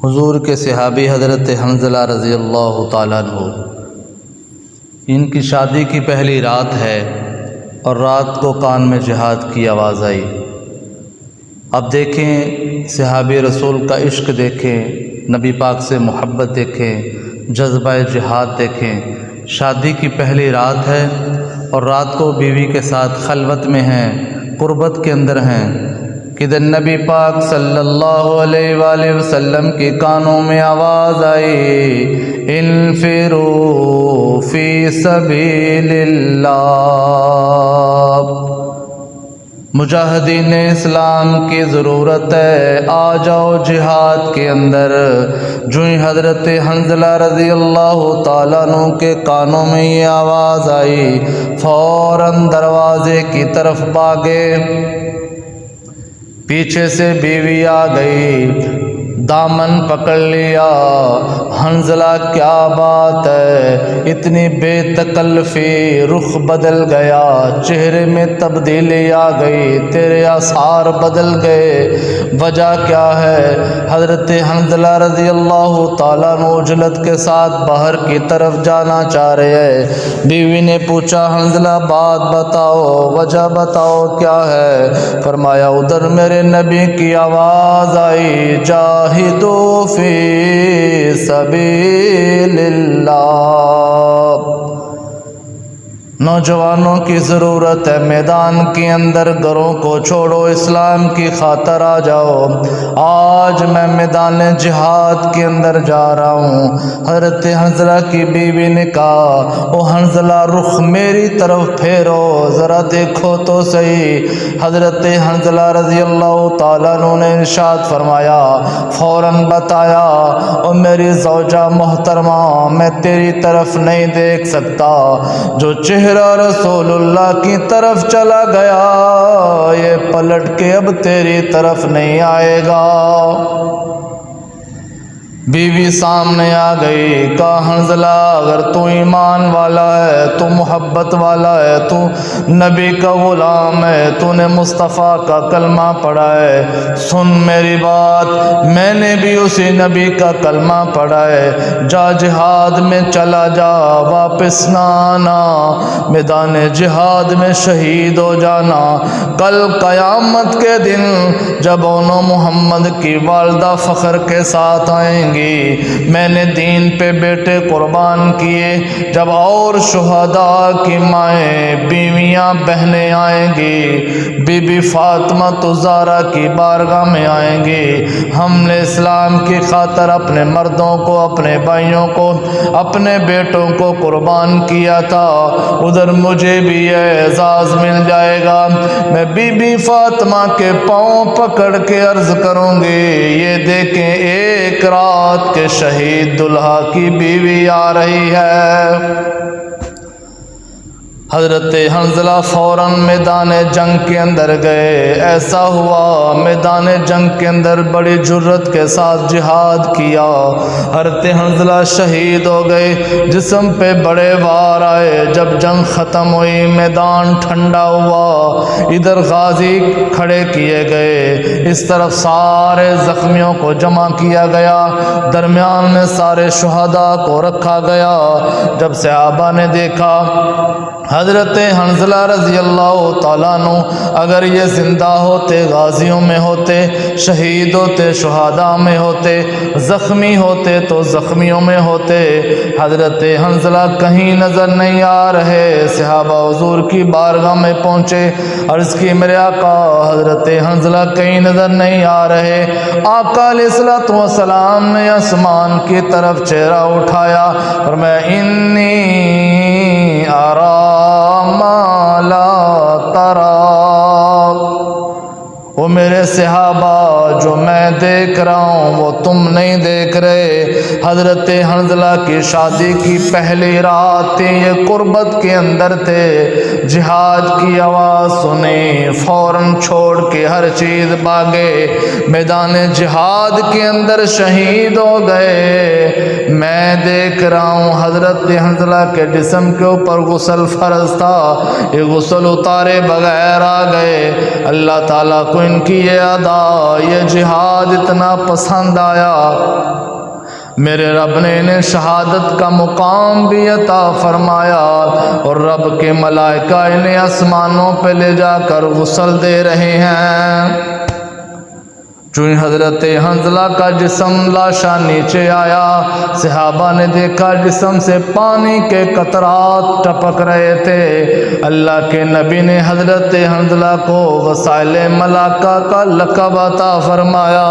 حضور کے صحابی حضرت حنظلہ رضی اللہ تعالیٰ عنہ، ان کی شادی کی پہلی رات ہے اور رات کو کان میں جہاد کی آواز آئی۔ اب دیکھیں صحابی رسول کا عشق دیکھیں، نبی پاک سے محبت دیکھیں، جذبہ جہاد دیکھیں۔ شادی کی پہلی رات ہے اور رات کو بیوی کے ساتھ خلوت میں ہیں، قربت کے اندر ہیں کہ نبی پاک صلی اللہ علیہ وآلہ وسلم کے کانوں میں آواز آئی، انفروا فی سبیل اللہ، مجاہدین اسلام کی ضرورت ہے، آ جاؤ جہاد کے اندر۔ جو ہی حضرت حنظلہ رضی اللہ تعالیٰ عنہ کے کانوں میں یہ آواز آئی، فوراً دروازے کی طرف بھاگے۔ پیچھے سے بیوی آ گئی، دامن پکڑ لیا۔ حنظلہ کیا بات ہے، اتنی بے تکلفی، رخ بدل گیا، چہرے میں تبدیلی آ گئی، تیرے آثار بدل گئے، وجہ کیا ہے؟ حضرت حنظلہ رضی اللہ تعالیٰ عنہ عجلت کے ساتھ باہر کی طرف جانا چاہ رہے ہیں۔ بیوی نے پوچھا، حنظلہ بات بتاؤ، وجہ بتاؤ کیا ہے؟ فرمایا ادھر میرے نبی کی آواز آئی، جاہدوا فی سبیل اللہ، نوجوانوں کی ضرورت ہے، میدان کے اندر گھروں کو چھوڑو، اسلام کی خاطر آ جاؤ۔ آج میں میدان جہاد کے اندر جا رہا ہوں۔ حضرت حنظلہ کی بیوی نے کہا، او حنظلہ رخ میری طرف پھیرو، ذرا دیکھو تو صحیح۔ حضرت حنظلہ رضی اللہ تعالیٰ عنہ نے ارشاد فرمایا، فوراً بتایا، او میری زوجہ محترمہ، میں تیری طرف نہیں دیکھ سکتا، جو چہرہ رسول اللہ کی طرف چلا گیا، یہ پلٹ کے اب تیری طرف نہیں آئے گا۔ بیوی سامنے آ گئی، کہا حنظلہ اگر تو ایمان والا ہے، تو محبت والا ہے، تو نبی کا غلام ہے، تو نے مصطفیٰ کا کلمہ پڑھا ہے، سن میری بات، میں نے بھی اسی نبی کا کلمہ پڑھا ہے، جا جہاد میں چلا جا، واپس نہ آنا، میدان جہاد میں شہید ہو جانا۔ کل قیامت کے دن جب انہوں محمد کی والدہ فخر کے ساتھ آئیں گی، میں نے دین پہ بیٹے قربان کیے، جب اور شہداء کی مائیں، بیویاں، بہنیں آئیں گی، بی بی فاطمہ تو زہرا کی بارگاہ میں آئیں گی، ہم نے اسلام کی خاطر اپنے مردوں کو، اپنے بھائیوں کو، اپنے بیٹوں کو قربان کیا تھا، ادھر مجھے بھی یہ اعزاز مل جائے گا۔ میں بی بی فاطمہ کے پاؤں پکڑ کے عرض کروں گی، یہ دیکھیں ایک رات کے شہید دلہا کی بیوی آ رہی ہے۔ حضرت حنظلہ فوراً میدان جنگ کے اندر گئے۔ ایسا ہوا میدان جنگ کے اندر بڑی جرت کے ساتھ جہاد کیا۔ حضرت حنظلہ شہید ہو گئے، جسم پہ بڑے وار آئے۔ جب جنگ ختم ہوئی، میدان ٹھنڈا ہوا، ادھر غازی کھڑے کیے گئے، اس طرف سارے زخمیوں کو جمع کیا گیا، درمیان میں سارے شہداء کو رکھا گیا۔ جب صحابہ نے دیکھا حضرت حنظلہ رضی اللہ تعالیٰ عنہ اگر یہ زندہ ہوتے، غازیوں میں ہوتے، شہید ہوتے، شہداء میں ہوتے، زخمی ہوتے تو زخمیوں میں ہوتے، حضرت حنظلہ کہیں نظر نہیں آ رہے۔ صحابہ حضور کی بارگاہ میں پہنچے، عرض کی میرے آقا حضرت حنظلہ کہیں نظر نہیں آ رہے۔ آقا علیہ الصلوۃ والسلام نے آسمان کی طرف چہرہ اٹھایا، فرمایا انی ارا ما لا ترى، وہ میرے صحابہ جو میں دیکھ رہا ہوں وہ تم نہیں دیکھ رہے۔ حضرت حنظلہ کی شادی کی پہلی رات تھی، یہ قربت کے اندر تھے، جہاد کی آواز سنی، فوراً چھوڑ کے ہر چیز بھاگے، میدان جہاد کے اندر شہید ہو گئے۔ میں دیکھ رہا ہوں حضرت حنظلہ کے جسم کے اوپر غسل فرض تھا، یہ غسل اتارے بغیر آ گئے۔ اللہ تعالیٰ کو ان کی یہ ادا، یہ جہاد اتنا پسند آیا، میرے رب نے انہیں شہادت کا مقام بھی عطا فرمایا، اور رب کے ملائکہ انہیں آسمانوں پہ لے جا کر غسل دے رہے ہیں۔ چونکہ حضرت حنظلہ کا جسم لاشا نیچے آیا، صحابہ نے دیکھا جسم سے پانی کے قطرات ٹپک رہے تھے۔ اللہ کے نبی نے حضرت حنظلہ کو غسائل ملائکہ کا لقب عطا فرمایا۔